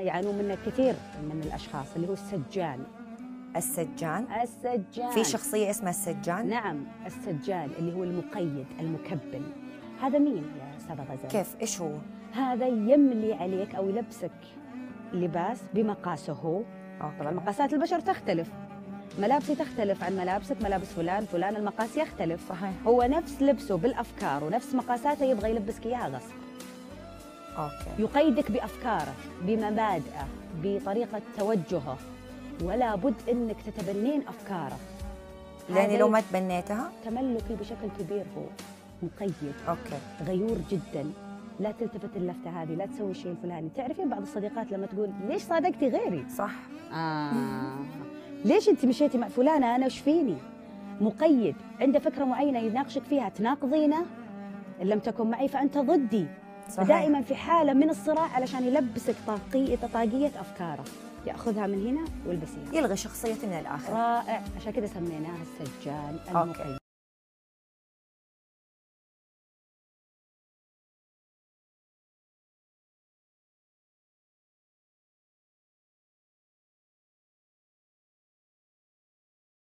يعانون منه كثير من الاشخاص، اللي هو السجان. السجان؟ السجان في شخصية اسمها السجان؟ نعم، السجان اللي هو المقيد المكبل. هذا مين يا استاذة غزل؟ كيف؟ ايش هو؟ هذا يملي عليك او يلبسك لباس بمقاسه هو. طبعا مقاسات البشر تختلف، ملابسي تختلف عن ملابسك، ملابس فلان المقاس يختلف. صحيح. هو نفس لبسه بالافكار ونفس مقاساته يبغى يلبسك اياها غصب. اوكي. يقيدك بافكاره، بمبادئه، بطريقه توجهه، ولا بد انك تتبنين افكاره. يعني لو ما تبنيتها تملكي بشكل كبير، هو مقيد. اوكي. غيور جدا. لا تلتفت اللفتة هذه، لا تسوي الشيء الفلاني. تعرفين بعض الصديقات لما تقول ليش صادقتي غيري؟ صح. ليش انت مشيتي مع فلانة؟ انا وش فيني؟ مقيد، عنده فكرة معينة يناقشك فيها، تناقضينه. ان لم تكن معي فانت ضدي. صحيح. دائما في حالة من الصراع علشان يلبسك طاقية افكاره، ياخذها من هنا ويلبسيها، يلغي شخصيتنا الاخر. رائع. عشان كذا سميناها السجان المقيد.